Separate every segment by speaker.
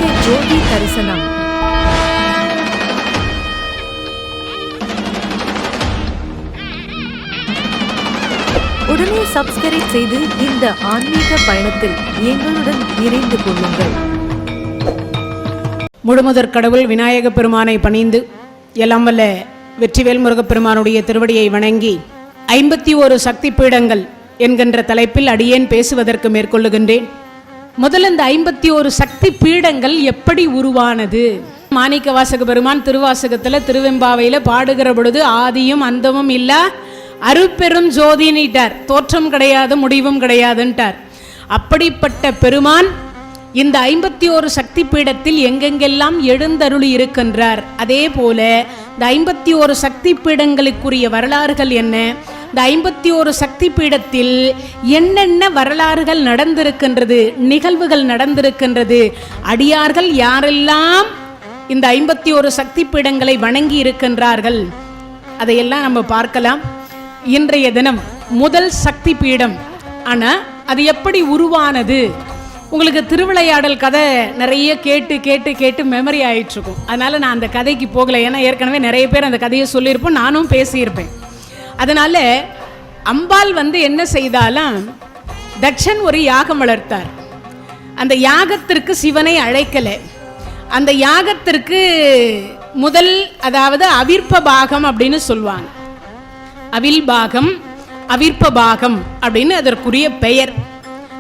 Speaker 1: ஆன்மீக ஜோதி தரிசனம். உடனே சப்ஸ்கிரைப் செய்து இந்த ஆன்மீக பயணத்தில் எங்களுடன் இணைந்து கொள்ளுங்கள்.
Speaker 2: முழுமுதற் கடவுள் விநாயக பெருமானை பணிந்து எல்லாம் வல்ல வெற்றிவேல் முருகப்பெருமானுடைய திருவடியை வணங்கி 51 சக்தி பீடங்கள் என்கின்ற தலைப்பில் அடியேன் பேசுவதற்கு மேற்கொள்ளுகின்றேன். முதல்ல இந்த 51 சக்தி பீடங்கள் எப்படி உருவானது? மாணிக்க வாசக பெருமான் திருவாசகத்தில் திருவெம்பாவையில் பாடுகிற பொழுது ஆதியும் அந்தமும் இல்ல அருட்பெரும் ஜோதினிட்டார். தோற்றம் கிடையாது, முடிவும் கிடையாதுன்ட்டார். அப்படிப்பட்ட பெருமான் இந்த 51 சக்தி பீடத்தில் எங்கெங்கெல்லாம் எழுந்தருளி இருக்கின்றார். அதே போல இந்த 51 சக்தி பீடங்களுக்குரிய வரலாறுகள் என்ன, இந்த 51 சக்தி பீடத்தில் என்னென்ன வரலாறுகள் நடந்திருக்கின்றது, நிகழ்வுகள் நடந்திருக்கின்றது, அடியார்கள் யாரெல்லாம் இந்த 51 சக்தி பீடங்களை வணங்கி இருக்கின்றார்கள், அதையெல்லாம் நம்ம பார்க்கலாம். இன்றைய தினம் முதல் சக்தி பீடம். ஆனால் அது எப்படி உருவானது? உங்களுக்கு திருவிளையாடல் கதை நிறைய கேட்டு கேட்டு கேட்டு மெமரி ஆயிட்டுருக்கும். அதனால் நான் அந்த கதைக்கு போகலை. ஏன்னா ஏற்கனவே நிறைய பேர் அந்த கதையை சொல்லியிருப்போம், நானும் பேசியிருப்பேன். அதனால் அம்பாள் என்ன செய்தாலும் தட்சன் ஒரு யாகம் வளர்த்தார். அந்த யாகத்திற்கு சிவனை அழைக்கலை. அந்த யாகத்திற்கு முதல், அதாவது அவிர்ப்ப பாகம் அப்படின்னு சொல்லுவாங்க. அவில் பாகம், அவிர்ப்ப பாகம் அப்படின்னு அதற்குரிய பெயர்.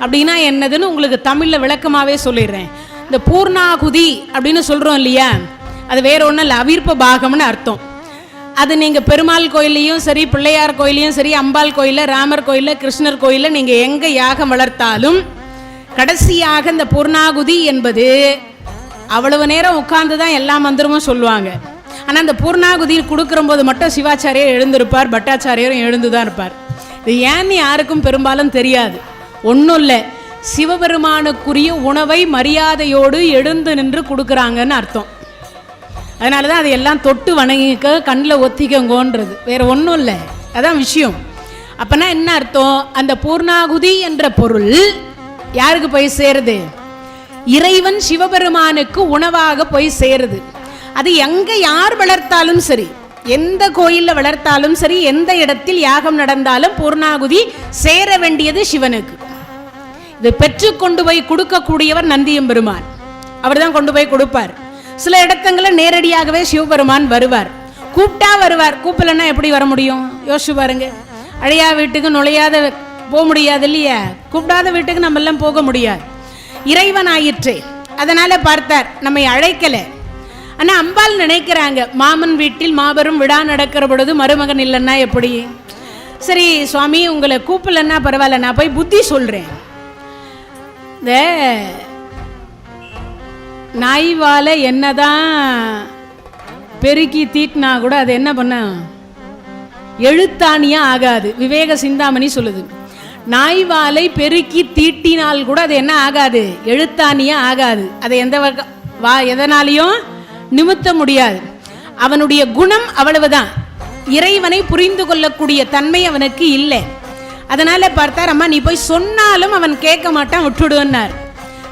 Speaker 2: அப்படின்னா என்னதுன்னு உங்களுக்கு தமிழில் விளக்கமாகவே சொல்லிடுறேன். இந்த பூர்ணாகுதி அப்படின்னு சொல்கிறோம் இல்லையா, அது வேற ஒன்றும் இல்லை, அவிர்ப்ப பாகம்னு அர்த்தம். அது நீங்கள் பெருமாள் கோயிலையும் சரி, பிள்ளையார் கோயிலையும் சரி, அம்பாள் கோயிலில், ராமர் கோயிலில், கிருஷ்ணர் கோயிலில் நீங்கள் எங்கே யாகம் வளர்த்தாலும் கடைசியாக இந்த பூர்ணாகுதி என்பது அவ்வளவு நேரம் உட்கார்ந்து தான் எல்லா மந்திரமும் சொல்லுவாங்க. ஆனால் அந்த பூர்ணாகுதி கொடுக்குற போது மட்டும் சிவாச்சாரியர் எழுந்திருப்பார், பட்டாச்சாரியரும் எழுந்து தான் இருப்பார். இது ஏன்னு யாருக்கும் பெரும்பாலும் தெரியாது. ஒன்றும் இல்லை, சிவபெருமானுக்குரிய உணவை மரியாதையோடு எழுந்து நின்று கொடுக்குறாங்கன்னு அர்த்தம். அதனால தான் அதை எல்லாம் தொட்டு வணங்கிக்க, கண்ணில் ஒத்திக்கங்கோன்றது, வேற ஒன்றும் இல்லை, அதான் விஷயம். அப்போனா என்ன அர்த்தம்? அந்த பூர்ணாகுதி என்ற பொருள் யாருக்கு போய் சேருது? இறைவன் சிவபெருமானுக்கு உணவாக போய் சேருது. அது எங்கே யார் வளர்த்தாலும் சரி, எந்த கோயிலில் வளர்த்தாலும் சரி, எந்த இடத்தில் யாகம் நடந்தாலும் பூர்ணாகுதி சேர வேண்டியது சிவனுக்கு. இது பெற்று கொண்டு போய் கொடுக்கக்கூடியவர் நந்தியம்பெருமான். அவர் தான் கொண்டு போய் கொடுப்பார். சில இடத்துங்களில் நேரடியாகவே சிவபெருமான் வருவார். கூப்பிட்டா வருவார், கூப்பிடலன்னா எப்படி வர முடியும்? யோசிச்சு பாருங்க. அழையா வீட்டுக்கு நுழையாத போக முடியாது இல்லையா? கூப்பிடாத வீட்டுக்கு நம்ம எல்லாம் போக முடியாது. இறைவன் ஆயிற்றே, அதனால பார்த்தார், நம்மை அழைக்கலை. ஆனால் அம்பாள் நினைக்கிறாங்க, மாமன் வீட்டில் மாபெரும் விழா நடக்கிற பொழுது மருமகன் இல்லைன்னா எப்படி? சரி சுவாமி, உங்களை கூப்பிடலன்னா பரவாயில்ல, நான் போய் புத்தி சொல்கிறேன். இந்த நாய்வால என்னதான் பெருக்கி தீட்டினா கூட அது என்ன பண்ண, எழுத்தாணியா ஆகாது. விவேக சிந்தாமணி சொல்லுது, நாய்வாலை பெருக்கி தீட்டினால் கூட அது என்ன ஆகாது, எழுத்தாணியா ஆகாது. அதை எதனாலையும் நிமித்த முடியாது. அவனுடைய குணம் அவ்வளவுதான். இறைவனை புரிந்து கொள்ளக்கூடிய தன்மை அவனுக்கு இல்லை. அதனால பார்த்தார், அம்மா நீ போய் சொன்னாலும் அவன் கேட்க மாட்டான், விட்டுடுன்னார்.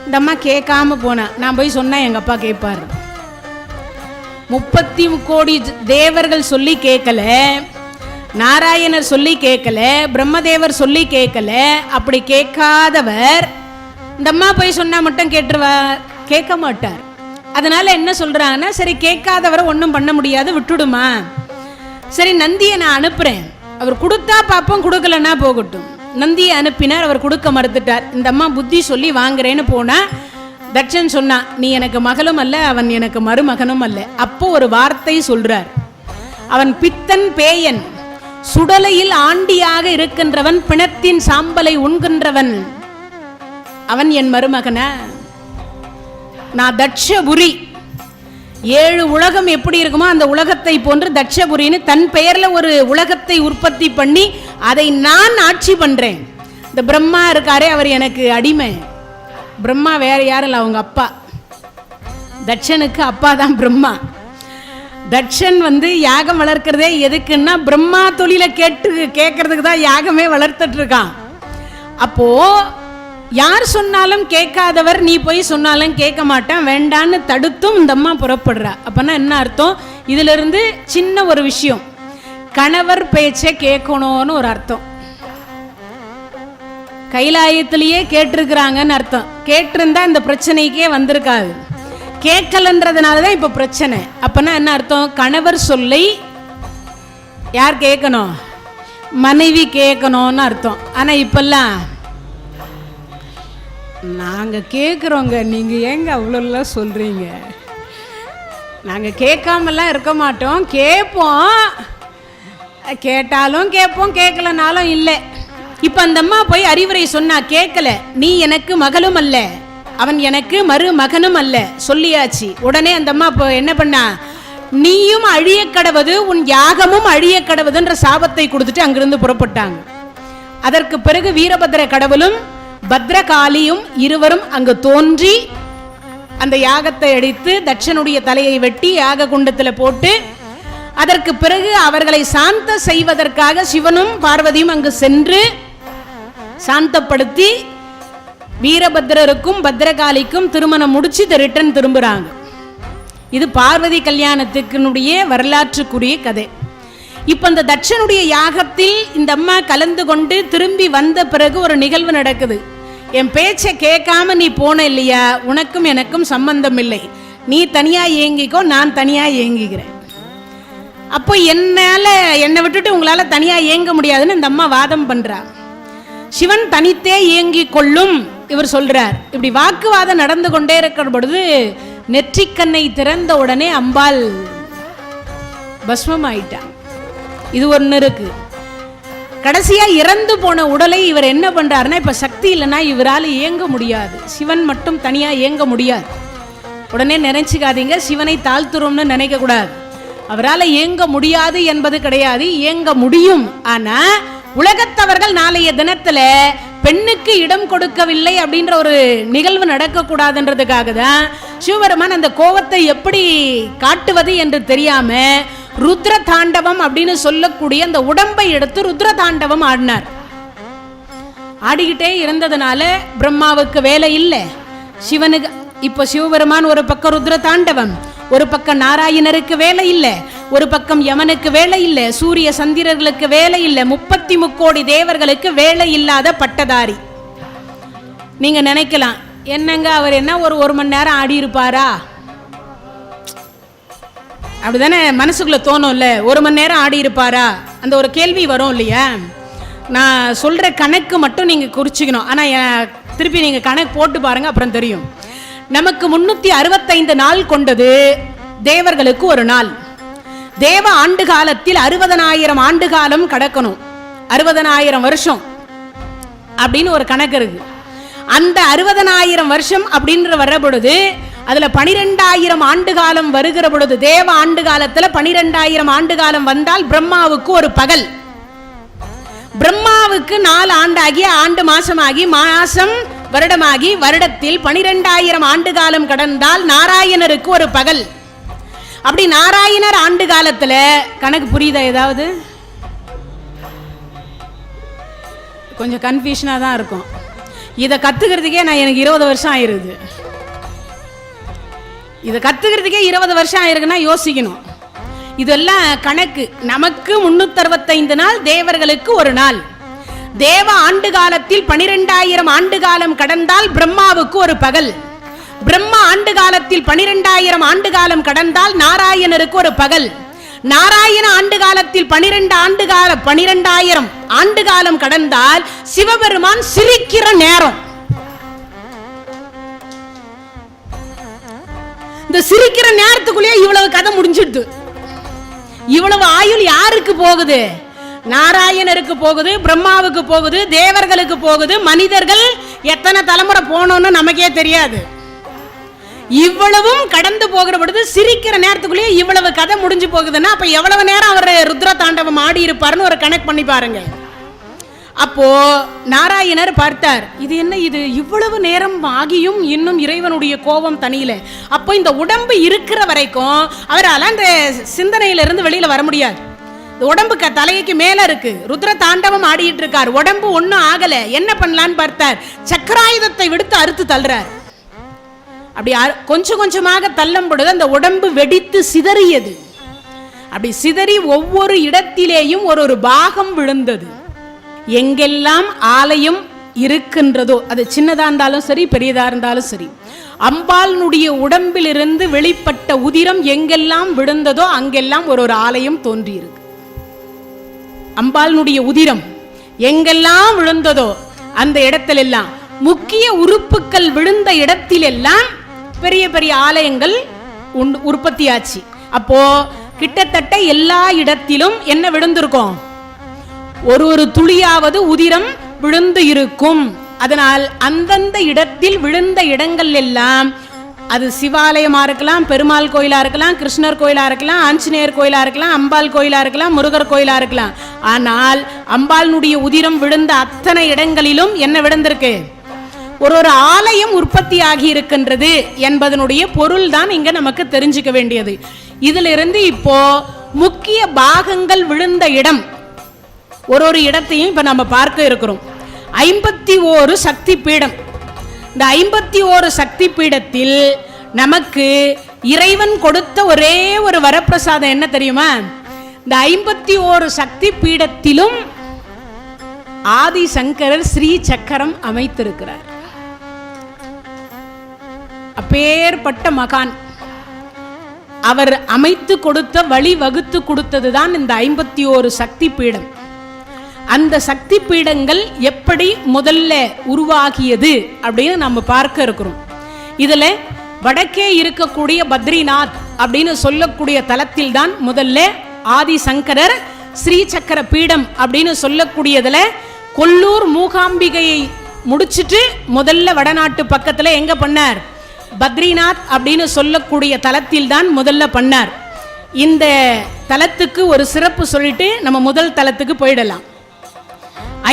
Speaker 2: இந்த அம்மா கேட்காம போனா, நான் போய் சொன்னா எங்க அப்பா கேட்பார். 30 கோடி தேவர்கள் சொல்லி கேட்கல, நாராயணர் சொல்லி கேட்கல, பிரம்மதேவர் சொல்லி கேட்கல. அப்படி கேட்காதவர் இந்த அம்மா போய் சொன்னா மட்டும் கேட்டுருவார்? கேட்க மாட்டார். அதனால என்ன சொல்றாங்கன்னா, சரி கேட்காதவரை ஒன்றும் பண்ண முடியாது, விட்டுடுமா. சரி நந்தியை நான் அனுப்புறேன், அவர் கொடுத்தா பார்ப்போம், கொடுக்கலன்னா போகட்டும். நந்தியை அனுப்பினார், அவர் கொடுக்க மறுத்துட்டார். இந்த அம்மா புத்தி சொல்லி வாங்குறேன்னு போனா, தட்சன் சொன்னா, நீ எனக்கு மகளும் அல்ல, அவன் எனக்கு மருமகனும் அல்ல. அப்போ ஒரு வார்த்தை சொல்றார், அவன் பித்தன் பேயன், சுடலையில் ஆண்டியாக இருக்கின்றவன், பிணத்தின் சாம்பலை உண்கின்றவன், அவன் என் மருமகனா? நான் தட்சபுரி, 7 உலகம் எப்படி இருக்குமோ அந்த உலகத்தை போன்று தட்சபுரின்னு தன் பெயர்ல ஒரு உலகத்தை உற்பத்தி பண்ணி அதை நான் ஆட்சி பண்றேன். இந்த பிரம்மா இருக்காரே, அவர் எனக்கு அடிமை. பிரம்மா வேற யாரும் இல்லை, அவங்க அப்பா. தட்சனுக்கு அப்பா தான் பிரம்மா. தட்சன் யாகம் வளர்க்கிறதே எதுக்குன்னா, பிரம்மா தொழிலை கேட்கறதுக்கு தான் யாகமே வளர்த்துட்டு இருக்கான். அப்போ யார் சொன்னாலும் கேட்காதவர் நீ போய் சொன்னாலும் கேட்க மாட்டேன் வேண்டான்னு தடுத்தும் இந்த அம்மா புறப்படுறா. அப்பனா என்ன அர்த்தம்? இதுல இருந்து சின்ன ஒரு விஷயம், கணவர் பேச்சை கேட்கணும்னு ஒரு அர்த்தம். கைலாயத்திலேயே கேட்டிருக்கிறாங்கன்னு அர்த்தம். கேட்டிருந்தா இந்த பிரச்சனைக்கே வந்திருக்காது. கேட்கலன்றதுனாலதான் இப்ப பிரச்சனை. அப்பனா என்ன அர்த்தம்? கணவர் சொல்லை யார் கேட்கணும்? மனைவி கேட்கணும்னு அர்த்தம். ஆனா இப்பெல்லாம் நாங்க கேட்குறோங்க, நீங்க ஏங்க அவ்வளோலாம் சொல்றீங்க? நாங்க கேட்காமலாம் இருக்க மாட்டோம், கேட்போம். கேட்டாலும் கேட்போம், கேட்கலனாலும் இல்லை. இப்ப அந்த அம்மா போய் அறிவுரை சொன்னா கேட்கல. நீ எனக்கு மகளும் அல்ல, அவன் எனக்கு மருமகனும் அல்ல சொல்லியாச்சு. உடனே அந்த அம்மா இப்போ என்ன பண்ணா? நீயும் அழிய கடவது, உன் யாகமும் அழிய கடவுதுன்ற சாபத்தை கொடுத்துட்டு அங்கிருந்து புறப்பட்டாங்க. அதற்கு பிறகு வீரபத்ர கடவுளும் பத்ரகாளியும் இருவரும் அங்கு தோன்றி அந்த யாகத்தை அடித்து தட்சனுடைய தலையை வெட்டி யாக குண்டத்தில் போட்டு, அதற்கு பிறகு அவர்களை சாந்த செய்வதற்காக சிவனும் பார்வதியும் அங்கு சென்று சாந்தப்படுத்தி வீரபத்ரருக்கும் பத்ரகாளிக்கும் திருமணம் முடிச்சு ரிட்டர்ன் திரும்புறாங்க. இது பார்வதி கல்யாணத்துக்குனுடைய வரலாற்றுக்குரிய கதை. இப்ப இந்த தட்சனுடைய யாகத்தில் இந்த அம்மா கலந்து கொண்டு திரும்பி வந்த பிறகு ஒரு நிகழ்வு நடக்குது. என் பேச்சை கேட்காம நீ போன இல்லையா, உனக்கும் எனக்கும் சம்பந்தம் இல்லை, நீ தனியா ஏங்கிக்கோ, நான் தனியா ஏங்குகிறேன். அப்போ என்னை விட்டுட்டு உங்களால தனியா ஏங்க முடியாதுன்னு இந்த அம்மா வாதம் பண்றா. சிவன் தனித்தே ஏங்கி கொள்ளும் இவர் சொல்றார். இப்படி வாக்குவாதம் நடந்து கொண்டே இருக்கிற பொழுது நெற்றிக்கண்ணை திறந்த உடனே அம்பாள் பஸ்மம் ஆயிட்டான். இது ஒன்று இருக்கு. கடைசியா இறந்து போன உடலை இவர் என்ன பண்றாருன்னா, இப்ப சக்தி இல்லைன்னா இவரால் இயங்க முடியாது, சிவன் மட்டும் தனியா இயங்க முடியாது. உடனே நினைச்சுக்காதீங்க சிவனை தாழ்த்துறோம்னு நினைக்க கூடாது. அவரால் இயங்க முடியாது என்பது கிடையாது, இயங்க முடியும். ஆனா உலகத்தவர்கள் நாளைய தினத்துல பெண்ணுக்கு இடம் கொடுக்கவில்லை அப்படின்ற ஒரு நிகழ்வு நடக்க கூடாதுன்றதுக்காக தான் சிவபெருமான் அந்த கோபத்தை எப்படி காட்டுவது என்று தெரியாம ருத்ர தாண்டவம் அப்படின்னு சொல்லக்கூடிய அந்த உடம்பை எடுத்து ருத்ர தாண்டவம் ஆடினார். ஆடிக்கிட்டே இருந்ததுனால பிரம்மாவுக்கு வேலை இல்லை, சிவனுக்கு. இப்ப சிவபெருமான் ஒரு பக்கம் ருத்ர தாண்டவம், ஒரு பக்கம் நாராயணருக்கு வேலை இல்லை, ஒரு பக்கம் யமனுக்கு வேலை இல்லை, சூரிய சந்திரர்களுக்கு வேலை இல்லை, 33 கோடி தேவர்களுக்கு வேலை இல்லாத பட்டதாரி. நீங்க நினைக்கலாம், என்னங்க அவர் என்ன ஒரு மணி நேரம் ஆடி இருப்பாரா? அப்படிதானே மனசுக்குள்ள தோணும்ல, 1 மணி நேரம் ஆடி இருப்பாரா? அந்த ஒரு கேள்வி வரும் இல்லையா? நான் சொல்ற கணக்கு மட்டும் நீங்க குறிச்சுக்கணும். ஆனா திருப்பி நீங்க கணக்கு போட்டு பாருங்க, அப்புறம் தெரியும். நமக்கு 365 நாள் கொண்டது, தேவர்களுக்கு ஒரு நாள். தேவ ஆண்டு காலத்தில் 60,000 ஆண்டு காலம் கடக்கணும், 60,000 வருஷம் அப்படின்னு ஒரு கணக்கு இருக்கு. அந்த 60,000 வருஷம் அப்படின்ற வர்ற பொழுது அதுல 12,000 ஆண்டு காலம் வருகிற பொழுது, தேவ ஆண்டு காலத்துல 12,000 ஆண்டு காலம் வந்தால் பிரம்மாவுக்கு ஒரு பகல். பிரம்மாவுக்கு 4 ஆண்டாகி, ஆண்டு மாசமாகி, மாசம் வருடமாகி, வருடத்தில் 12,000 ஆண்டு காலம் கடந்தால் நாராயணருக்கு ஒரு பகல். அப்படி நாராயணர் ஆண்டு காலத்துல கணக்கு புரியுதா? ஏதாவது கொஞ்சம் கன்ஃபியூஷனா தான் இருக்கும். இதை கத்துக்கிறதுக்கே எனக்கு 20 வருஷம் ஆயிருது. இதை கத்துக்கிறதுக்கே 20 வருஷம் ஆயிருக்குன்னா யோசிக்கணும். இதெல்லாம் கணக்கு. நமக்கு 365 நாள், தேவர்களுக்கு ஒரு நாள். தேவ ஆண்டு காலத்தில் 12,000 ஆண்டு காலம் கடந்தால் பிரம்மாவுக்கு ஒரு பகல். பிரம்மா ஆண்டு காலத்தில் 12,000 ஆண்டு காலம் கடந்தால் நாராயணருக்கு ஒரு பகல். நாராயண ஆண்டு காலத்தில் 12,000 ஆண்டு காலம் கடந்தால் சிவபெருமான் சிரிக்கிற நேரம். இந்த சிரிக்கிற நேரத்துக்குள்ளேயே இவ்வளவு கதை முடிஞ்சிடுது. இவ்வளவு ஆயுள் யாருக்கு போகுது? நாராயணருக்கு போகுது, பிரம்மாவுக்கு போகுது, தேவர்களுக்கு போகுது. மனிதர்கள் எத்தனை தலைமுறை போனோம்னு நமக்கே தெரியாது. இவ்வளவும் கடந்து போகிற பொழுது சிரிக்கிற நேரத்துக்குள்ளேயே இவ்வளவு கதை முடிஞ்சு போகுதுன்னா அப்ப எவ்வளவு நேரம் அவர் ருத்ர தாண்டவம் ஆடி இருப்பாருன்னு ஒரு கணக்கு பண்ணி பாருங்க. அப்போ நாராயணர் பார்த்தார், இது என்ன, இது இவ்வளவு நேரம் ஆகியும் இன்னும் இறைவனுடைய கோபம் தனியில. அப்போ இந்த உடம்பு இருக்கிற வரைக்கும் அவரால் அந்த சிந்தனையிலிருந்து வெளியில வர முடியாது. உடம்பு தலைக்கு மேல இருக்கு. ருத்ர தாண்டவம் ஆடிட்டு இருக்கார். உடம்பு ஒன்னும் ஆகல. என்ன பண்ணலான்னு பார்த்தார். சக்கராயுதத்தை விடுத்து அறுத்து தள்ளுறார். அப்படி கொஞ்சம் கொஞ்சமாக தள்ளும் பொழுது அந்த உடம்பு வெடித்து சிதறியது. அப்படி சிதறி ஒவ்வொரு இடத்திலேயும் ஒரு பாகம் விழுந்தது. எங்கெல்லாம் ஆலயம் இருக்கின்றதோ, அது சின்னதா இருந்தாலும் சரி பெரியதா இருந்தாலும் சரி, அம்பாளுடைய உடம்பிலிருந்து வெளிப்பட்ட உதிரம் எங்கெல்லாம் விழுந்ததோ அங்கெல்லாம் ஒரு ஆலயம் தோன்றியிருக்கு. அம்பாளுடைய உதிரம் எங்கெல்லாம் விழுந்ததோ அந்த இடத்திலெல்லாம், முக்கிய உறுப்புகள் விழுந்த இடத்திலெல்லாம் பெரிய பெரிய ஆலயங்கள் உற்பத்தியாச்சு. அப்போ கிட்டத்தட்ட எல்லா இடத்திலும் என்ன விழுந்திருக்கும்? ஒரு துளியாவது உதிரம் விழுந்து இருக்கும். அதனால் அந்தந்த இடத்தில் விழுந்த இடங்கள் எல்லாம், அது சிவாலயமா இருக்கலாம், பெருமாள் கோயிலா இருக்கலாம், கிருஷ்ணர் கோயிலா இருக்கலாம், ஆஞ்சநேயர் கோயிலா இருக்கலாம், அம்பாள் கோயிலா இருக்கலாம், முருகர் கோயிலா இருக்கலாம். ஆனால் அம்பாளுடைய உதிரம் விழுந்த அத்தனை இடங்களிலும் என்ன விழுந்திருக்கு? ஒரு ஆலயம் உற்பத்தி ஆகி இருக்கின்றது என்பதனுடைய பொருள் தான் இங்க நமக்கு தெரிஞ்சுக்க வேண்டியது. இதிலிருந்து இப்போ முக்கிய பாகங்கள் விழுந்த இடம் ஒரு இடத்தையும் இப்ப நம்ம பார்க்க இருக்கிறோம். 51 சக்தி பீடம். இந்த 51 சக்தி பீடத்தில் நமக்கு இறைவன் கொடுத்த ஒரே ஒரு வரப்பிரசாதம் என்ன தெரியுமா? இந்த 51 சக்தி பீடத்திலும் ஆதிசங்கரர் ஸ்ரீ சக்கரம் அமைத்திருக்கிறார். அப்பேற்பட்ட மகான். அவர் அமைத்து கொடுத்த, வழி வகுத்து கொடுத்ததுதான் இந்த 51 சக்தி பீடம். அந்த சக்தி பீடங்கள் எப்படி முதல்ல உருவாகியது அப்படின்னு நம்ம பார்க்க இருக்கிறோம். இதுல வடக்கே இருக்கக்கூடிய பத்ரிநாத் அப்படின்னு சொல்லக்கூடிய தலத்தில் தான் முதல்ல ஆதிசங்கரர் ஸ்ரீ சக்கர பீடம் அப்படின்னு சொல்லக்கூடியதுல கொல்லூர் மூகாம்பிகையை முடிச்சிட்டு முதல்ல வடநாட்டு பக்கத்துல எங்க பண்ணார்? பத்ரிநாத் அப்படின்னு சொல்லக்கூடிய தலத்தில் தான் முதல்ல பண்ணார். இந்த தலத்துக்கு ஒரு சிறப்பு சொல்லிட்டு நம்ம முதல் தலத்துக்கு போயிடலாம்.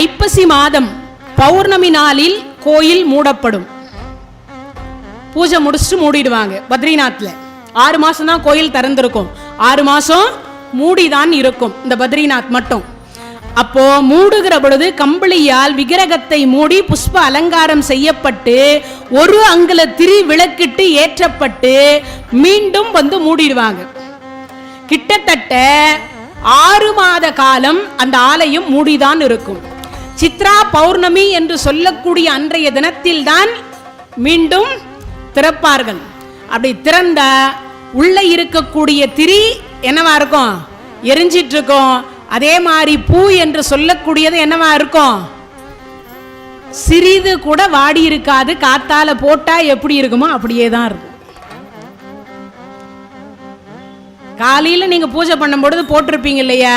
Speaker 2: ஐப்பசி மாதம் பௌர்ணமி நாளில் கோயில் மூடப்படும். பூஜை முடிச்சுட்டு மூடிடுவாங்க. பத்ரிநாத்ல 6 மாசம் தான் கோயில் திறந்திருக்கும். 6 மாசம் மூடிதான் இருக்கும் இந்த பத்ரிநாத் மட்டும். அப்போ மூடுகிற பொழுது கம்பளியால் விக்கிரகத்தை மூடி புஷ்ப அலங்காரம் செய்யப்பட்டு ஒரு அங்குல திரி விளக்கிட்டு ஏற்றப்பட்டு மீண்டும் வந்து மூடிடுவாங்க. கிட்டத்தட்ட 6 மாத காலம் அந்த ஆலயம் மூடிதான் இருக்கும். சித்ரா பௌர்ணமி என்று சொல்லக்கூடிய அன்றைய தினத்தில் தான் மீண்டும் திறப்பார்கள். அப்படி திறந்த உள்ள இருக்கக்கூடிய திரி என்னவா இருக்கும்? எரிஞ்சிட்டு இருக்கும். அதே மாதிரி பூ என்று சொல்லக்கூடியது என்னவா இருக்கும்? சிறிது கூட வாடி இருக்காது. காத்தால போட்டா எப்படி இருக்குமோ அப்படியே தான் இருக்கும். காலையில நீங்க பூஜை பண்ணும் பொழுது போட்டிருப்பீங்க இல்லையா,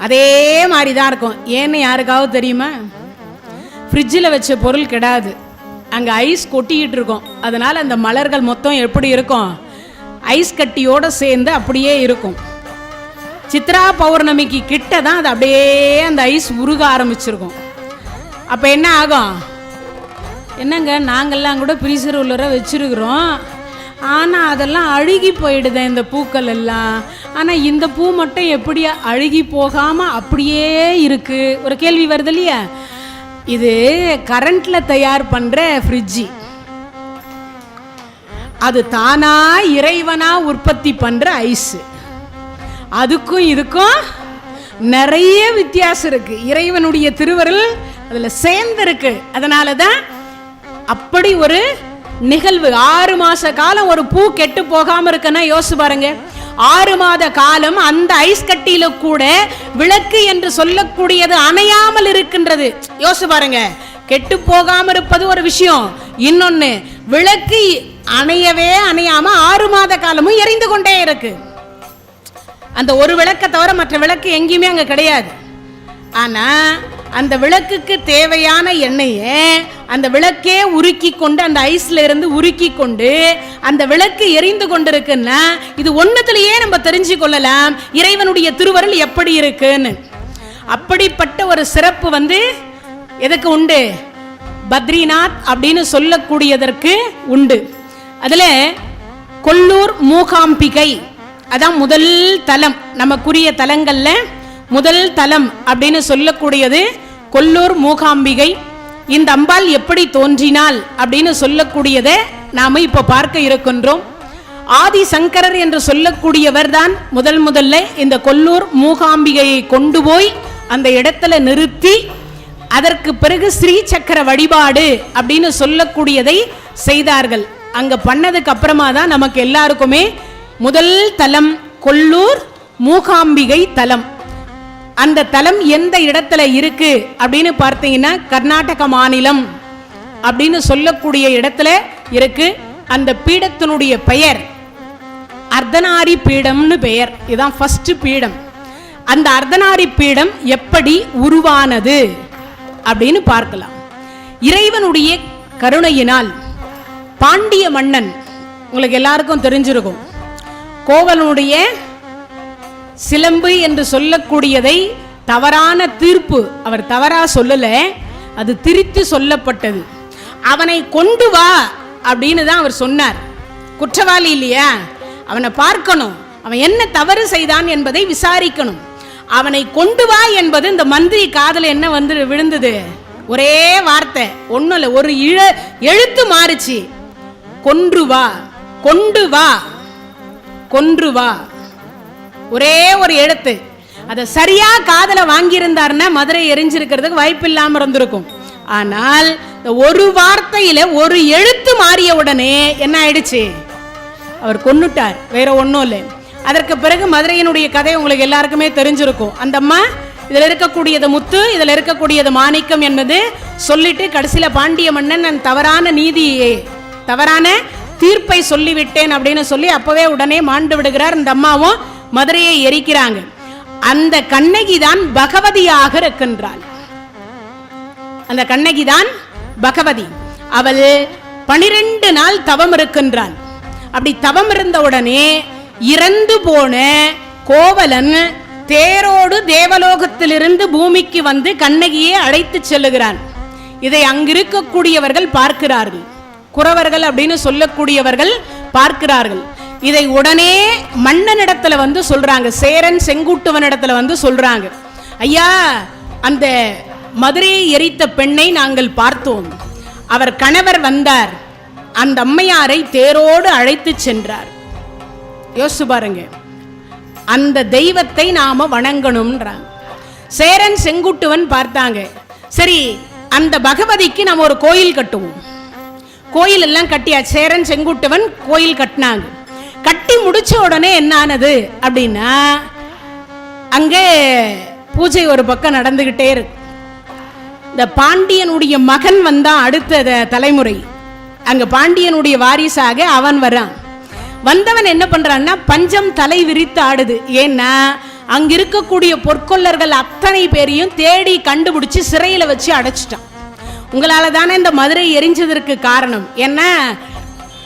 Speaker 2: அதே மாதிரி தான் இருக்கும். ஏன்னு யாருக்காவது தெரியுமா? ஃப்ரிட்ஜில் வச்ச பொருள் கிடையாது, அங்கே ஐஸ் கொட்டிக்கிட்டு இருக்கும். அதனால அந்த மலர்கள் மொத்தம் எப்படி இருக்கும்? ஐஸ் கட்டியோட சேர்ந்து அப்படியே இருக்கும். சித்ரா பௌர்ணமிக்கு கிட்ட தான் அது அப்படியே அந்த ஐஸ் உருக ஆரம்பிச்சிருக்கும். அப்போ என்ன ஆகும்? என்னங்க நாங்கள்லாம் கூட ஃப்ரீசர் உள்ளர வச்சிருக்கிறோம், ஆனால் அதெல்லாம் அழுகி போயிடுது இந்த பூக்கள் எல்லாம். ஆனால் இந்த பூ மட்டும் எப்படி அழுகி போகாமல் அப்படியே இருக்கு? ஒரு கேள்வி வருது இல்லையா? இது கரண்ட்ல தயார் பண்ற ஃப்ரிட்ஜி, அது தானா இறைவனா உற்பத்தி பண்ற ஐஸ். அதுக்கும் இதுக்கும் நிறைய வித்தியாசம் இருக்கு. இறைவனுடைய திருவருள் அதுல சேர்ந்து இருக்கு. அதனாலதான் அப்படி ஒரு நிகழ்வு. 6 மாச காலம் ஒரு பூ கெட்டு போகாம இருக்குன்னா யோசிச்சு பாருங்க. 6 மாத காலம் அந்த ஐஸ் கட்டியில கூட விளக்கு என்று சொல்லக்கூடியது அணையாமல் இருக்கின்றது. யோசிச்சு பாருங்க. கெட்டு போகாம இருப்பது ஒரு விஷயம், இன்னொன்னு விளக்கு அணையவே அணையாம 6 மாத காலமும் எரிந்து கொண்டே இருக்கு. அந்த ஒரு விளக்கை தவிர மற்ற விளக்கு எங்கேயுமே அங்க கிடையாது. ஆனா அந்த விளக்குக்கு தேவையான எண்ணெயை அந்த விளக்கே உருக்கி கொண்டு, அந்த ஐஸ்ல இருந்து உருக்கி கொண்டு அந்த விளக்கு எரிந்து கொண்டிருக்குன்னா இது ஒன்னத்திலேயே நம்ம தெரிஞ்சு கொள்ளலாம் இறைவனுடைய திருவருள் எப்படி இருக்குன்னு. அப்படிப்பட்ட ஒரு சிறப்பு வந்து எதுக்கு உண்டு? பத்ரிநாத் அப்படின்னு சொல்லக்கூடியதற்கு உண்டு. அதுல கொல்லூர் மூகாம்பிகை அதான் முதல் தலம். நமக்குரிய தலங்கள்ல முதல் தலம் அப்படின்னு சொல்லக்கூடியது கொல்லூர் மூகாம்பிகை. இந்த அம்பாள் எப்படி தோன்றினாள் அப்படின்னு சொல்லக்கூடியதை நாம இப்ப பார்க்க இருக்கின்றோம். ஆதி சங்கரர் என்று சொல்லக்கூடியவர் தான் முதல்ல இந்த கொல்லூர் மூகாம்பிகையை கொண்டு போய் அந்த இடத்துல நிறுத்தி அதற்கு பிறகு ஸ்ரீ சக்கர வழிபாடு அப்படின்னு சொல்லக்கூடியதை செய்தார்கள். அங்க பண்ணதுக்கு அப்புறமா தான் நமக்கு எல்லாருக்குமே முதல் தலம் கொல்லூர் மூகாம்பிகை தலம். அந்த தலம் எந்த இடத்துல இருக்கு அப்படின்னு பார்த்தீங்கன்னா கர்நாடக மாநிலம் அப்படின்னு சொல்லக்கூடிய இடத்துல இருக்கு. அந்த பீடத்தினுடைய பெயர் அர்த்தநாரி பீடம்னு பெயர். இதுதான் ஃபர்ஸ்ட் பீடம். அந்த அர்த்தநாரி பீடம் எப்படி உருவானது அப்படின்னு பார்க்கலாம். இறைவனுடைய கருணையினால் பாண்டிய மன்னன், உங்களுக்கு எல்லாருக்கும் தெரிஞ்சிருக்கும், கோவலனுடைய சிலம்பு என்று சொல்லக்கூடியதை தவறான தீர்ப்பு, அவர் தவறா சொல்லல, அது திரித்து சொல்லப்பட்டது. அவனை கொண்டு வா அப்படின்னு தான் அவர் சொன்னார். குற்றவாளி இல்லையா, அவனை பார்க்கணும், அவன் என்ன தவறு செய்தான் என்பதை விசாரிக்கணும். அவனை கொண்டு வா என்பது இந்த மந்திரி காதல என்ன வந்து விழுந்தது, ஒரே வார்த்தை, ஒன்னும் இல்லை, ஒரு எழுத்து மாறுச்சு. கொன்று வா, கொண்டு வா, கொன்று வா, ஒரே ஒரு எழுத்து. அதை சரியா காதல வாங்கியிருந்தாருன்னா மதுரை எரிஞ்சிருக்கிறதுக்கு வாய்ப்பு இல்லாம இருந்திருக்கும். ஆனால் ஒரு வார்த்தையில ஒரு எழுத்து மாறிய உடனே என்ன ஆயிடுச்சு, அவர் கொன்னுட்டார், வேற ஒன்றும் இல்லை. அதற்கு பிறகு மதுரையினுடைய கதை உங்களுக்கு எல்லாருக்குமே தெரிஞ்சிருக்கும். அந்த அம்மா இதில் இருக்கக்கூடியது முத்து, இதில் இருக்கக்கூடியது மாணிக்கம் என்பது சொல்லிட்டு கடைசியில் பாண்டிய மன்னன் நான் தவறான தீர்ப்பை சொல்லிவிட்டேன் அப்படின்னு சொல்லி அப்பவே உடனே மாண்டு விடுகிறார். இந்த அம்மாவும் மதுரையை எரிக்கிறாங்க. அந்த கண்ணகி தான் பகவதியாக இருக்கின்றாள். அந்த கண்ணகி தான் பகவதி. அவள் 12 நாள் தவம் இருக்கின்றாள். அப்படி தவம் இருந்த உடனே இறந்து போன கோவலன் தேரோடு தேவலோகத்திலிருந்து பூமிக்கு வந்து கண்ணகியை அழைத்து செல்லுகிறான். இதை அங்கிருக்கக்கூடியவர்கள் பார்க்கிறார்கள், குறவர்கள் அப்படின்னு சொல்லக்கூடியவர்கள் பார்க்கிறார்கள். இதை உடனே மன்னனிடத்துல வந்து சொல்றாங்க, சேரன் செங்குட்டுவனிடத்துல வந்து சொல்றாங்க, ஐயா, அந்த மதுரையை எரித்த பெண்ணை நாங்கள் பார்த்தோம், அவர் கணவர் வந்தார், அந்த அம்மையாரை தேரோடு அழைத்து சென்றார். யோசிச்சு பாருங்க, அந்த தெய்வத்தை நாம வணங்கணும்ன்றாங்க. சேரன் செங்குட்டுவன் பார்த்தாங்க, சரி அந்த பகவதிக்கு நம்ம ஒரு கோயில் கட்டுவோம். கோயில் எல்லாம் கட்டியா, சேரன் செங்குட்டுவன் கோயில் கட்டினாங்க. கட்டி முடிச்ச உடனே என்ன ஆனது அப்படின்னா, அங்கே பூஜை ஒரு பக்கம் நடந்துகிட்டே இருக்கு. இந்த பாண்டியனுடைய மகன் வந்தான், அடுத்த தலைமுறை, அங்க பாண்டியனுடைய வாரிசாக அவன் வரான். வந்தவன் என்ன பண்றான்னா, பஞ்சம் தலை விரித்து ஆடுது. ஏன்னா அங்க இருக்கக்கூடிய பொற்கொள்ளர்கள் அத்தனை பேரையும் தேடி கண்டுபிடிச்சு சிறையில வச்சு அடைச்சிட்டான். உங்களால தானே இந்த மதுரை எரிஞ்சதற்கு காரணம். ஏன்னா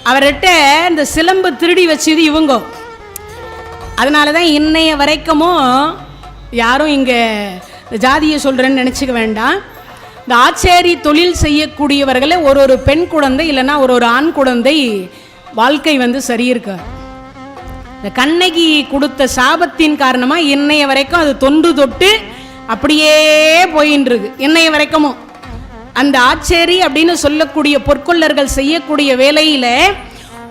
Speaker 2: அவர்கிட்ட இந்த சிலம்பு திருடி வச்சது இவங்க. அதனாலதான் இன்னைய வரைக்கும் யாரும் இங்க ஜாதியை சொல்றேன்னு நினைச்சுக்க வேண்டாம். இந்த ஆச்சேரி தொழில் செய்யக்கூடியவர்களை ஒரு பெண் குழந்தை இல்லைன்னா ஒரு ஆண் குழந்தை வாழ்க்கை வந்து சரியிருக்க. இந்த கண்ணகி கொடுத்த சாபத்தின் காரணமா இன்னைய வரைக்கும் அது தொன்று தொட்டு அப்படியே போயின்னு இருக்கு. இன்னைய வரைக்கும் அந்த ஆச்சேரி அப்படின்னு சொல்லக்கூடிய பொற்கொள்ளர்கள் செய்யக்கூடிய வேலையில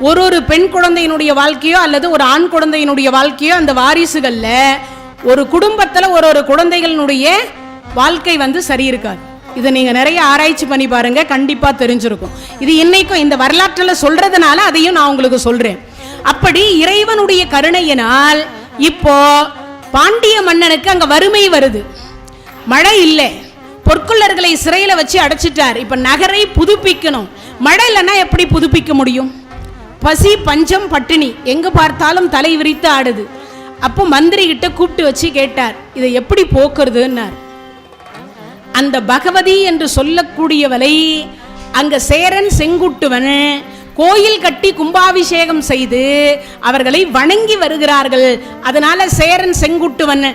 Speaker 2: ஒரு பெண் குழந்தையினுடைய வாழ்க்கையோ அல்லது ஒரு ஆண் குழந்தையினுடைய வாழ்க்கையோ, அந்த வாரிசுகள்ல ஒரு குடும்பத்துல ஒரு குழந்தைகளினுடைய வாழ்க்கை வந்து சரி இருக்காது. இதை நீங்க நிறைய ஆராய்ச்சி பண்ணி பாருங்க, கண்டிப்பா தெரிஞ்சிருக்கும். இது இன்னைக்கும் இந்த வரலாற்றில் சொல்றதுனால அதையும் நான் உங்களுக்கு சொல்றேன். அப்படி இறைவனுடைய கருணையினால் இப்போ பாண்டிய மன்னனுக்கு அங்க வறுமை வருது, மழை இல்லை, பொற்கொள்ளர்களை சிறையில வச்சு அடைச்சிட்டார். இப்ப நகரை புதுப்பிக்கணும், மழை இல்லைன்னா எப்படி புதுப்பிக்க முடியும்? பசி பஞ்சம் பட்டினி, எங்க பார்த்தாலும் தலை விரித்து ஆடுது. அப்போ மந்திரி கிட்ட கூப்பிட்டு வச்சு கேட்டார், இதை எப்படி போக்குறதுன்னார். அந்த பகவதி என்று சொல்லக்கூடியவளை அங்க சேரன் செங்குட்டுவன் கோயில் கட்டி கும்பாபிஷேகம் செய்து அவர்களை வணங்கி வருகிறார்கள். அதனால சேரன் செங்குட்டுவன்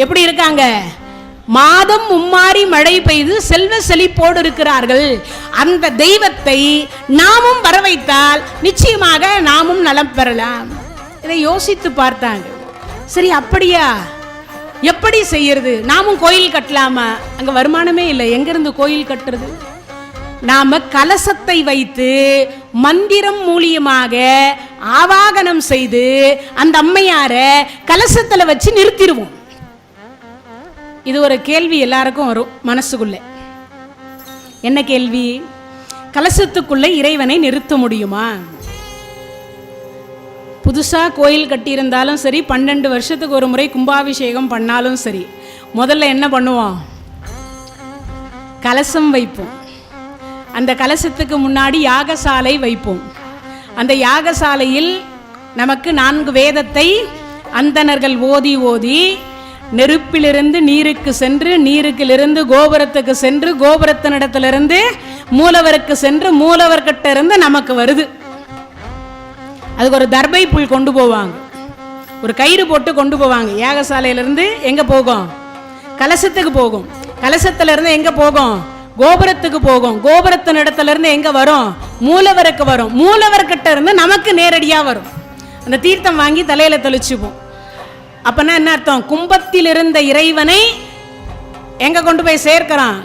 Speaker 2: எப்படி இருக்காங்க, மாதம் மும்மாறி மழை பெய்து செல்வ செழிப்போடு இருக்கிறார்கள். அந்த தெய்வத்தை நாமும் வரவைத்தால் நிச்சயமாக நாமும் நலம் பெறலாம். இதை யோசித்து பார்த்தாங்க. சரி அப்படியா, எப்படி செய்யறது? நாமும் கோயில் கட்டலாமா? அங்க வருமானமே இல்லை, எங்கிருந்து கோயில் கட்டுறது? நாம கலசத்தை வைத்து மந்திரம் மூலியமாக ஆவாகனம் செய்து அந்த அம்மையார கலசத்துல வச்சு நிறுத்திடுவோம். இது ஒரு கேள்வி எல்லாருக்கும் வரும் மனசுக்குள்ள. என்ன கேள்வி? கலசத்துக்குள்ள இறைவனை நிறுத்த முடியுமா? புதுசா கோயில் கட்டியிருந்தாலும் சரி, 12 வருஷத்துக்கு ஒரு முறை கும்பாபிஷேகம் பண்ணாலும் சரி, முதல்ல என்ன பண்ணுவோம்? கலசம் வைப்போம். அந்த கலசத்துக்கு முன்னாடி யாகசாலை வைப்போம். அந்த யாகசாலையில் நமக்கு 4 வேதத்தை அந்தணர்கள் ஓதி ஓதி நெருப்பிலிருந்து நீருக்கு சென்று, நீருக்கிலிருந்து கோபுரத்துக்கு சென்று, கோபுரத்தினிடத்திலிருந்து மூலவருக்கு சென்று, மூலவர்கிட்ட இருந்து நமக்கு வருது. அதுக்கு ஒரு தர்பை புல் கொண்டு போவாங்க, ஒரு கயிறு போட்டு கொண்டு போவாங்க. யாகசாலையிலிருந்து எங்க போகும்? கலசத்துக்கு போகும். கலசத்துல இருந்து எங்க போகும்? கோபுரத்துக்கு போகும். கோபுரத்தின் இடத்துல இருந்து எங்க வரும்? மூலவருக்கு வரும். மூலவர்கிட்ட இருந்து நமக்கு நேரடியா வரும். அந்த தீர்த்தம் வாங்கி தலையில தெளிச்சுப்போம். அப்பனா என்ன அர்த்தம்? கும்பத்தில் இருந்த இறைவனை எங்க கொண்டு போய் சேர்க்கிறான்?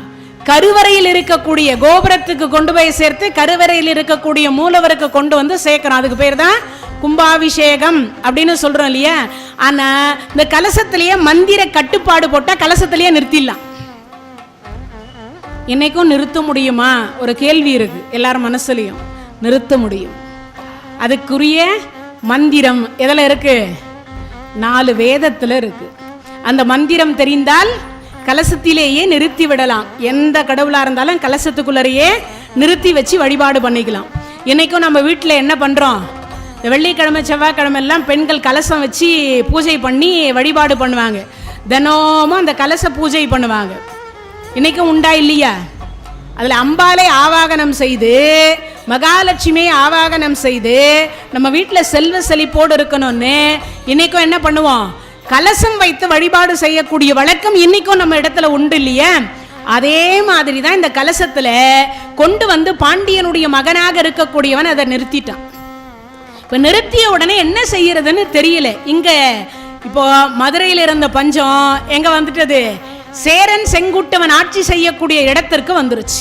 Speaker 2: கருவறையில் இருக்கக்கூடிய கோபுரத்துக்கு கொண்டு போய் சேர்த்து, கருவறையில் இருக்கக்கூடிய மூலவருக்கு கொண்டு வந்து சேர்க்கிறான். அதுக்கு பேர் தான் கும்பாபிஷேகம் அப்படின்னு சொல்றோம் இல்லையா? ஆனா இந்த கலசத்திலேயே மந்திர கட்டுப்பாடு போட்டா கலசத்திலேயே நிறுத்திடலாம். இன்னைக்கும் நிறுத்த முடியுமா? ஒரு கேள்வி இருக்கு எல்லாரும் மனசுலயும். நிறுத்த முடியும். அதுக்குரிய மந்திரம் எதில் இருக்கு? 4 வேதத்துல இருக்கு. அந்த மந்திரம் தெரிந்தால் கலசத்திலேயே நிறுத்தி விடலாம். எந்த கடவுளா இருந்தாலும் கலசத்துக்குள்ளேயே நிறுத்தி வச்சு வழிபாடு பண்ணிக்கலாம். இன்னைக்கும் நம்ம வீட்டில் என்ன பண்றோம்? இந்த வெள்ளிக்கிழமை செவ்வாய்க்கிழமை எல்லாம் பெண்கள் கலசம் வச்சு பூஜை பண்ணி வழிபாடு பண்ணுவாங்க. தினமும் அந்த கலச பூஜை பண்ணுவாங்க. இன்னைக்கும் உண்டா இல்லையா? அதுல அம்பாலை ஆவாகனம் செய்து, மகாலட்சுமியை ஆவாகனம் செய்து நம்ம வீட்டில் செல்வ செழிப்போடு இருக்கணும்னு இன்னைக்கும் என்ன பண்ணுவோம்? கலசம் வைத்து வழிபாடு செய்யக்கூடிய வழக்கம் இன்னைக்கும் நம்ம இடத்துல உண்டு இல்லையா? அதே மாதிரி தான் இந்த கலசத்துல கொண்டு வந்து பாண்டியனுடைய மகனாக இருக்கக்கூடியவன் அதை நிறுத்திட்டான். இப்ப நிறுத்திய உடனே என்ன செய்யறதுன்னு தெரியல. இங்க இப்போ மதுரையில் இருந்த பஞ்சம் எங்க வந்துட்டது? சேரன் செங்குட்டுவன் ஆட்சி செய்யக்கூடிய இடத்திற்கு வந்துருச்சு.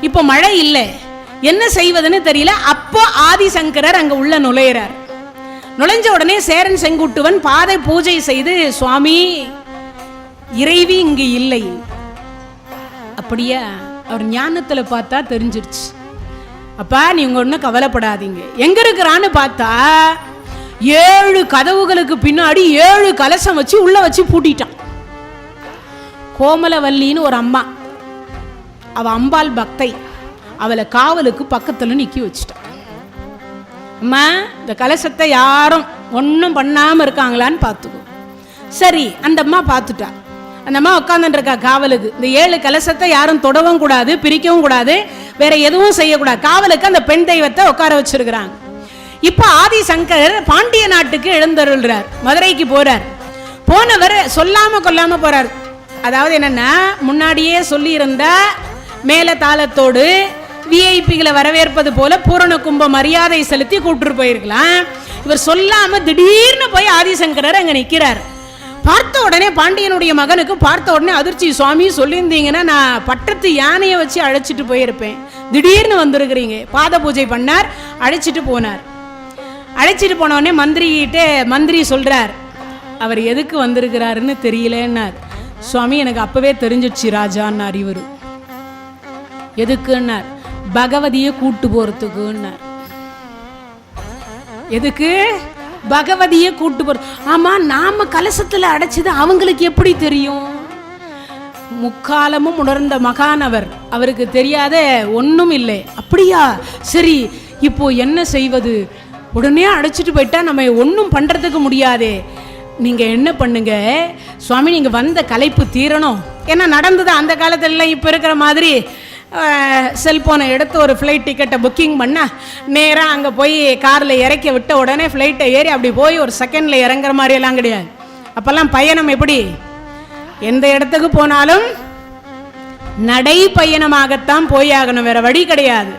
Speaker 2: இப்போ மழை இல்லை, என்ன செய்வதுன்னு தெரியல. அப்போ ஆதிசங்கரர் அங்க உள்ள நுழையிறார். நுழைஞ்ச உடனே சேரன் செங்குட்டுவன் பாதை பூஜை செய்து, சுவாமி இறைவி இங்கு இல்லை. அப்படியா? அவர் ஞானத்துல பார்த்தா தெரிஞ்சிருச்சு. அப்பா நீங்க ஒன்னும் கவலைப்படாதீங்க, எங்க இருக்கிறான்னு பார்த்தா 7 கதவுகளுக்கு பின்னாடி 7 கலசம் வச்சு உள்ள வச்சு பூட்டிட்டான். கோமலவல்லின்னு ஒரு அம்மா, அவ அம்பாள் பக்தை, அவளை காவலுக்கு பக்கத்துல நிக்கி வச்சுட்டான். அம்மா இந்த கலசத்தை யாரும் ஒன்றும் பண்ணாம இருக்காங்களான்னு பார்த்துக்கோ. சரி, அந்த அம்மா பார்த்துட்டா. அந்த அம்மா உட்காந்துட்டு இருக்கா காவலுக்கு. இந்த 7 கலசத்தை யாரும் தொடவும் கூடாது, பிரிக்கவும் கூடாது, வேற எதுவும் செய்யக்கூடாது. காவலுக்கு அந்த பெண் தெய்வத்தை உட்கார வச்சிருக்கிறாங்க. இப்ப ஆதிசங்கர் பாண்டிய நாட்டுக்கு எழுந்தருள்றார், மதுரைக்கு போறார். போனவர் சொல்லாம கொல்லாம போறார். அதாவது என்னன்னா, முன்னாடியே சொல்லி இருந்தா மேல தாளத்தோடு விஐபிகளை வரவேற்பது போல பூரண கும்ப மரியாதை செலுத்தி கூப்பிட்டு போயிருக்கலாம். இவர் சொல்லாம திடீர்னு போய் ஆதிசங்கரர் அங்க நிக்கிறார். பார்த்த உடனே பாண்டியனுடைய மகனுக்கு பார்த்த உடனே அதிர்ச்சி. சுவாமி சொல்லியிருந்தீங்கன்னா நான் பட்டத்து யானையை வச்சு அழைச்சிட்டு போயிருப்பேன், திடீர்னு வந்திருக்கிறீங்க. பாத பூஜை பண்ணார், அழைச்சிட்டு போனார். அழைச்சிட்டு போன உடனே மந்திரி சொல்றார், அவர் எதுக்கு வந்திருக்கிறாருன்னு தெரியலன்னார். சுவாமி எனக்கு அப்பவே தெரிஞ்சிடுச்சு ராஜான்னார். இவரு எதுக்குன்னார்? பகவதியை கூட்டு போறதுக்குன்னார். எதுக்கு? பகவதியை கூட்டு போற. ஆமா, நாம கலசத்துல அடைச்சது அவங்களுக்கு எப்படி தெரியும்? முக்காலமும் உணர்ந்த மகானவர், அவருக்கு தெரியாத ஒன்றும் இல்லை. அப்படியா? சரி, இப்போ என்ன செய்வது? உடனே அடைச்சிட்டு போயிட்டா நம்ம ஒன்றும் பண்றதுக்கு முடியாதே. நீங்க என்ன பண்ணுங்க சுவாமி, நீங்க வந்த களைப்பு தீரணும். ஏன்னா நடந்தது அந்த காலத்துல இப்ப இருக்கிற மாதிரி செல்போனை எடுத்து ஒரு ஃப்ளைட் டிக்கெட்டை புக்கிங் பண்ண நேராக அங்கே போய் காரில் இறக்கி விட்ட உடனே ஃப்ளைட்டை ஏறி அப்படி போய் ஒரு செகண்டில் இறங்குற மாதிரியெல்லாம் கிடையாது. அப்போல்லாம் பயணம் எப்படி? எந்த இடத்துக்கு போனாலும் நடை பயணமாகத்தான் போயாகணும், வேற வழி கிடையாது.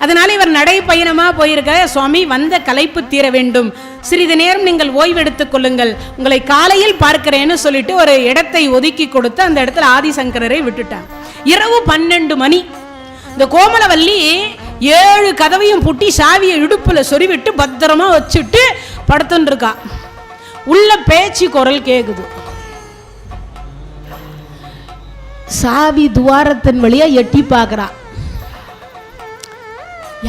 Speaker 2: அதனால இவர் நடை பயணமாக போயிருக்க. சுவாமி வந்த களைப்பு தீர வேண்டும், சிறிது நேரம் நீங்கள் ஓய்வெடுத்துக் கொள்ளுங்கள், உங்களை காலையில் பார்க்கிறேன்னு சொல்லிட்டு ஒரு இடத்தை ஒதுக்கி கொடுத்து அந்த இடத்துல ஆதிசங்கரரை விட்டுட்டான். இரவு 12 மணி. இந்த கோமலவல்லி 7 கதவையும் பூட்டி சாவியை இடுப்புல சொருவிட்டு பத்திரமா வச்சுட்டு படுத்துன்னு இருக்கா. உள்ள பேச்சு குரல் கேக்குது. சாவி துவாரத்தின் வழியா எட்டி பார்க்கிறா.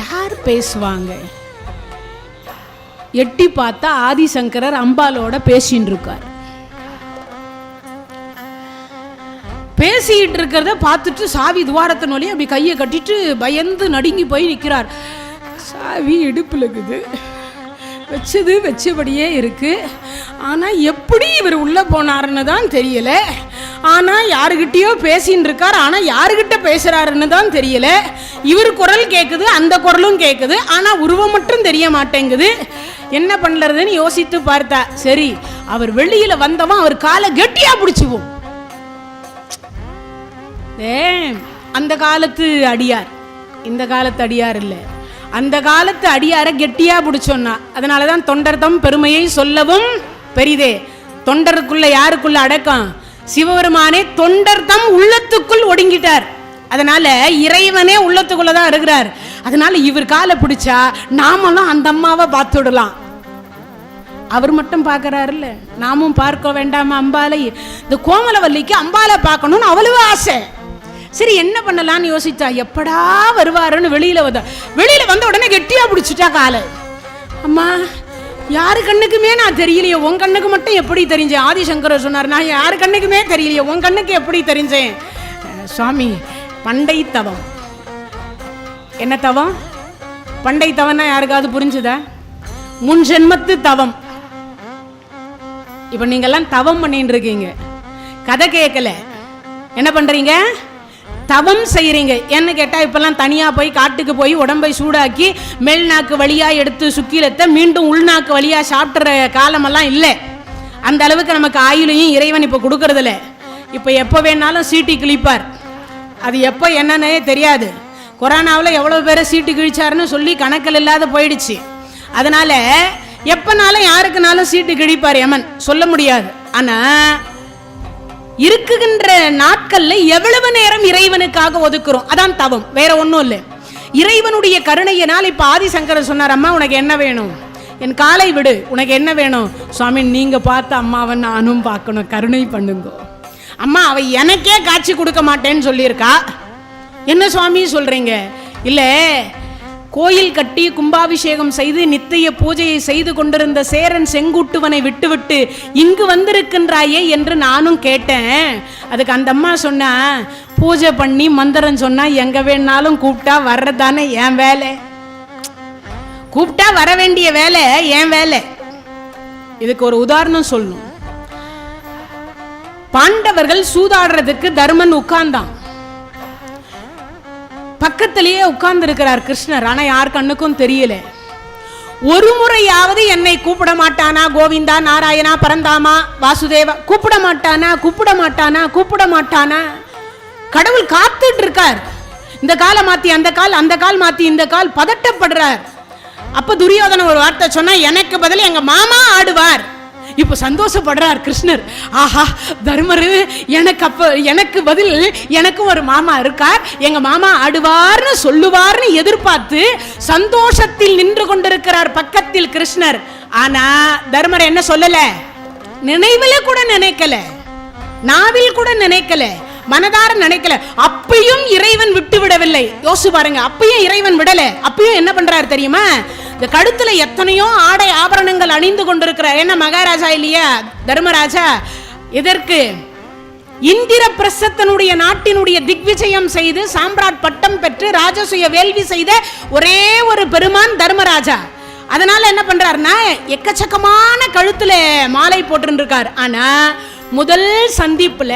Speaker 2: யார் பேசுவாங்க? எட்டி பார்த்தா ஆதிசங்கரர் அம்பாலோட பேசிட்டு இருக்கார். பேசிட்டு இருக்கிறத பார்த்துட்டு சாவி துவாரத்தின் வழியா அப்படி கையை கட்டிட்டு பயந்து நடுங்கி போய் நிற்கிறார். சாவி இடுப்புல இருக்குது, வச்சது வச்சபடியே இருக்கு. ஆனா எப்படி இவர் உள்ள போனாருன்னு தான் தெரியல. ஆனா யாருகிட்டயோ பேசின்னு இருக்கார், ஆனா யாருகிட்ட பேசுறாருன்னு தான் தெரியல. இவர் குரல் கேட்குது, அந்த குரலும் கேட்குது, ஆனா உருவம் மட்டும் தெரிய மாட்டேங்குது. என்ன பண்றதுன்னு யோசித்து பார்த்தா, சரி அவர் வெளியில வந்தவன் அவர் காலை கெட்டியா பிடிச்சுவோம். அந்த காலத்து அடியார், இந்த காலத்து அடியார் இல்லை, அந்த காலத்து அடியார கெட்டியா பிடிச்சோன்னா. அதனாலதான் தொண்டர்தம் பெருமையை சொல்லவும் பெரிதே. தொண்டருக்குள்ள யாருக்குள்ள அடக்கம்? சிவபெருமானே தொண்டர்தம் உள்ளத்துக்குள் ஒடுங்கிட்டார். அதனால இறைவனே உள்ளத்துக்குள்ளதான் இருக்கிறார். அதனால இவர் காலை பிடிச்சா நாமெல்லாம் அந்த அம்மாவை பார்த்துடலாம். அவர் மட்டும் பார்க்கறாருல்ல, நாமும் பார்க்க வேண்டாமா அம்பாலை? இந்த கோமலவல்லிக்கு அம்பாலை பார்க்கணும்னு அவ்வளவு ஆசை. சரி என்ன பண்ணலான்னு யோசிச்சா, எப்படா வருவாருன்னு வெளியில வந்த உடனே கெட்டியா பிடிச்சிட்டா காலை. அம்மா, யாரு கண்ணுக்குமே நான் தெரியலையே, உன் கண்ணுக்கு மட்டும் எப்படி தெரிஞ்சேன்? ஆதிசங்கரர் சொன்னார், நான் யாரு கண்ணுக்குமே தெரியலையே, உன் கண்ணுக்கு எப்படி தெரிஞ்சேன்? சுவாமி, பண்டை தவம். என்ன தவம்? பண்டை தவம்னா யாருக்காவது புரிஞ்சுதா? முன் ஜென்மத்து தவம். இப்ப நீங்க எல்லாம் தவம் பண்ணிட்டு இருக்கீங்க, கதை கேட்கல, என்ன பண்றீங்க? தவம் செய்யறீங்க. என்ன கேட்டா, இப்பெல்லாம் தனியா போய் காட்டுக்கு போய் உடம்பை சூடாக்கி மேல்நாக்கு வழியா எடுத்து சுக்கிலத்தை மீண்டும் உள்நாக்கு வழியா சாப்பிட்ற காலமெல்லாம் இல்லை. அந்த அளவுக்கு நமக்கு ஆயுளையும் இறைவன் இப்ப கொடுக்கறதில்ல. இப்ப எப்ப வேணாலும் சீட்டி கிழிப்பார். அது எப்போ என்னன்னே தெரியாது. கொரோனாவில் எவ்வளவு பேரை சீட்டு கிழிச்சாருன்னு சொல்லி கணக்கில் இல்லாத போயிடுச்சு. அதனால எப்பனாலும் யாருக்குனாலும் சீட்டு கிழிப்பார் யமன், சொல்ல முடியாது. ஆனா இருக்குகின்ற நாட்கள்ல எவ்வளவு நேரம் இறைவனுக்காக ஒதுக்குறோம், அதான் தவம், வேற ஒன்றும் இல்லை. இறைவனுடைய கருணையினால் இப்ப ஆதிசங்கரர் சொன்னார், அம்மா உனக்கு என்ன வேணும்? என் காலை விடு, உனக்கு என்ன வேணும்? சுவாமி, நீங்க பார்த்த அம்மாவை நானும் பார்க்கணும், கருணை பண்ணுங்க. அம்மா, அவ எனக்கே காட்சி கொடுக்க மாட்டேன்னு சொல்லியிருக்கா. என்ன சுவாமி சொல்றீங்க? இல்ல, கோயில் கட்டி கும்பாபிஷேகம் செய்து நித்திய பூஜையை செய்து கொண்டிருந்த சேரன் செங்குட்டுவனை விட்டுவிட்டு இங்கு வந்திருக்கின்றாயே என்று நானும் கேட்டேன். அதுக்கு அந்த அம்மா சொன்னா, பூஜை பண்ணி மந்திரம் சொன்னா எங்க வேணாலும் கூப்பிட்டா வர்றதானே என் வேலை, கூப்பிட்டா வர வேண்டிய வேலை என் வேலை. இதுக்கு ஒரு உதாரணம் சொல்லணும். பாண்டவர்கள் சூதாடுறதுக்கு தர்மன் உட்கார்ந்தான். பக்கத்திலேயே உட்கார்ந்து இருக்கிறார் கிருஷ்ணர். ஆனா யார் கண்ணுக்கும் தெரியல. ஒரு முறையாவது என்னை கூப்பிட மாட்டானா? கோவிந்தா, நாராயணா, பரந்தாமா, வாசுதேவா கூப்பிட மாட்டானா? கூப்பிட மாட்டானா? கூப்பிட மாட்டானா? கடவுள் காத்துட்டு இருக்கார். இந்த காலை மாத்தி அந்த கால், அந்த கால் மாத்தி இந்த கால், பதட்டப்படுறார். அப்ப துரியோதன ஒரு வார்த்தை சொன்னா, எனக்கு பதில் எங்க மாமா ஆடுவார். இப்ப சந்தோஷப்படுறார் கிருஷ்ணர். ஆஹா, தர்மரு எனக்கு பதில் எனக்கும் ஒரு மாமா இருக்கார், எங்க மாமா ஆடுவார்னு சொல்லுவார்னு எதிர்பார்த்து சந்தோஷத்தில் நின்று கொண்டிருக்கிறார் பக்கத்தில் கிருஷ்ணர். ஆனா தர்மர் என்ன சொல்லல, நினைவில் கூட நினைக்கல, நாவில் கூட நினைக்கல, மனதார நினைக்கல. அப்பையும் இறைவன் விட்டு விடவில்லை. யோசிச்சு பாருங்க, அப்பையும் இறைவன் விடல. அப்பையும் என்ன பண்றாரு தெரியுமா? இந்த கழுத்துல எத்தனையோ ஆடை ஆபரணங்கள் அணிந்து கொண்டிருக்கிறார். என்ன மகாராஜா இல்லையா தர்மராஜா? இதற்கு இந்திர பிரசத்தனுடைய நாட்டினுடைய திக்விஜயம் செய்து சாம்ராட் பட்டம் பெற்று ராஜசுய வேள்வி செய்த ஒரே ஒரு பெருமான் தர்மராஜா. அதனால என்ன பண்றாருன்னா, எக்கச்சக்கமான கழுத்துல மாலை போட்டு இருக்கார். ஆனா முதல் சந்திப்புல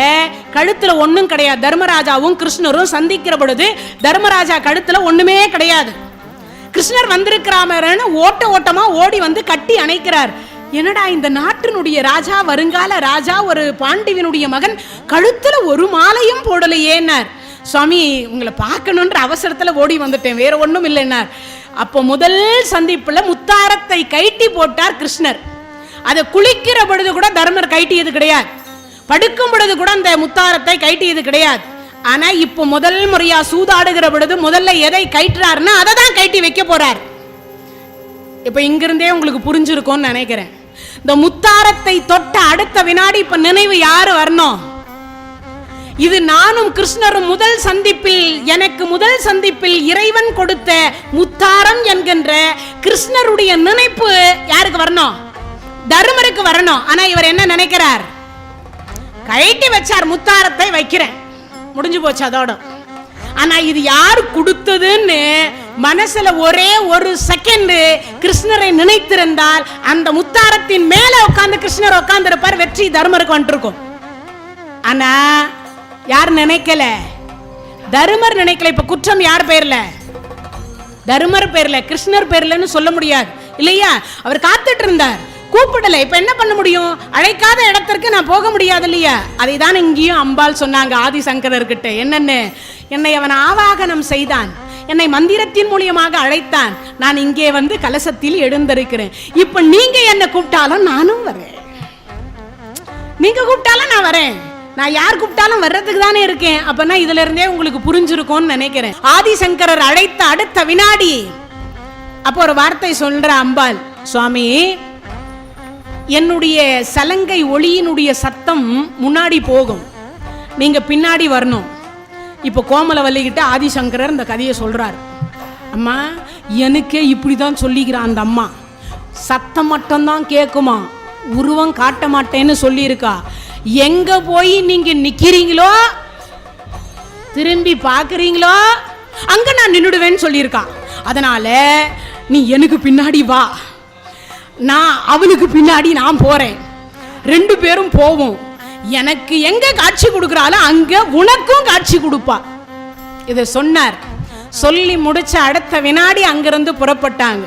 Speaker 2: கழுத்துல ஒண்ணும் கிடையாது. தர்மராஜாவும் கிருஷ்ணரும் சந்திக்கிற பொழுது தர்மராஜா கழுத்துல ஒண்ணுமே கிடையாது. கிருஷ்ணர் வந்திருக்கிறாமன்னு ஓட்டமா ஓடி வந்து கட்டி அணைக்கிறார். என்னடா இந்த நாட்டினுடைய ராஜா, வருங்கால ராஜா, ஒரு பாண்டிவனுடைய மகன், கழுத்துல ஒரு மாலையும் போடலையேன்னார். சுவாமி, உங்களை பார்க்கணுன்ற அவசரத்துல ஓடி வந்துட்டேன், வேற ஒண்ணும் இல்லைன்னார். அப்போ முதல் சந்திப்புல முத்தாரத்தை கைட்டி போட்டார் கிருஷ்ணர். அதை குளிக்கிற பொழுது கூட தர்மர் கைட்டியது கிடையாது, படுக்கும் பொழுது கூட அந்த முத்தாரத்தை கைட்டியது கிடையாது. ஆனா இப்போ முதல் முறையா சூதாடுகிற பொழுது முதல்ல எதை கைட்டுறாருன்னா அதை தான் கைட்டி வைக்க போறார். இப்ப இங்கிருந்தே உங்களுக்கு புரிஞ்சிருக்கும்னு நினைக்கிறேன். இந்த முத்தாரத்தை தொட்ட அடுத்த வினாடி இப்ப நினைவு யாரு வரணும்? இது நானும் கிருஷ்ணரும் முதல் சந்திப்பில், எனக்கு முதல் சந்திப்பில் இறைவன் கொடுத்த முத்தாரம் என்கின்ற கிருஷ்ணருடைய நினைப்பு யாருக்கு வரணும்? தர்மருக்கு வரணும். ஆனா இவர் என்ன நினைக்கிறார்? கைட்டி வச்சார், முத்தாரத்தை வைக்கிறேன், முடிஞ்சு போச்சு அதோட. ஆனா இது யார் கொடுத்ததுன்னு மனசுல ஒரே ஒரு செகண்ட் கிருஷ்ணரை நினைத்திருந்தால் அந்த முத்தாரத்தின் மேல உட்கார்ந்து கிருஷ்ணர் உட்கார்ந்து இருப்பார், வெற்றி தர்மருக்கு வந்துருக்கும். ஆனா யார் நினைக்கல? தர்மர் நினைக்கல. இப்ப குற்றம் யார் பேர்ல? தர்மர் பேர்ல, கிருஷ்ணர் பேர்லன்னு சொல்ல முடியாது இல்லையா? அவர் காத்துட்டு இருந்தார், கூப்பிடல. இப்ப என்ன பண்ண முடியும்? அழைக்காத இடத்திற்கு நான் போக முடியாது இல்லையா? அதை தான் இங்கேயும் அம்பாள் சொன்னாங்க ஆதிசங்கரர்கிட்ட. என்னன்னு? என்னை அவன் ஆவாகனம் செய்தான், என்னை மந்திரத்தின் மூலியமாக அழைத்தான், நான் இங்கே வந்து கலசத்தில் எழுந்திருக்கிறேன். இப்ப நீங்க என்ன கூப்பிட்டாலும் நானும் வரேன், நீங்க கூப்பிட்டாலும் நான் வரேன், நான் யார் கூப்பிட்டாலும் வர்றதுக்கு தானே இருக்கேன். அப்பனா இதுல இருந்தே உங்களுக்கு புரிஞ்சிருக்கும்னு நினைக்கிறேன். ஆதிசங்கரர் அழைத்த அடுத்த வினாடி அப்போ ஒரு வார்த்தை சொல்ற அம்பாள், சுவாமி என்னுடைய சலங்கை ஒளியினுடைய சத்தம் முன்னாடி போகும், நீங்க பின்னாடி வரணும். இப்போ கோமலவல்லிகிட்ட ஆதிசங்கரர் இந்த கதையை சொல்றார். அம்மா எனக்கே இப்படிதான் சொல்லிக்கிறான் அந்த அம்மா, சத்தம் மட்டும்தான் கேட்குமா, உருவம் காட்ட மாட்டேன்னு சொல்லியிருக்கா. எங்க போய் நீங்க நிக்கிறீங்களோ திரும்பி பாக்குறீங்களோ அங்க நான் நின்னுடுவேன்னு சொல்லியிருக்கா. அதனால நீ எனக்கு பின்னாடி வா, நான் அவளுக்கு பின்னாடி நான் போறேன், ரெண்டு பேரும் போவோம், எனக்கு எங்க காட்சி கொடுக்கறாளோ அங்க உனக்கும் காட்சி கொடுப்பா. இதை சொன்னார். சொல்லி முடிச்ச அடுத்த வினாடி அங்கிருந்து புறப்பட்டாங்க.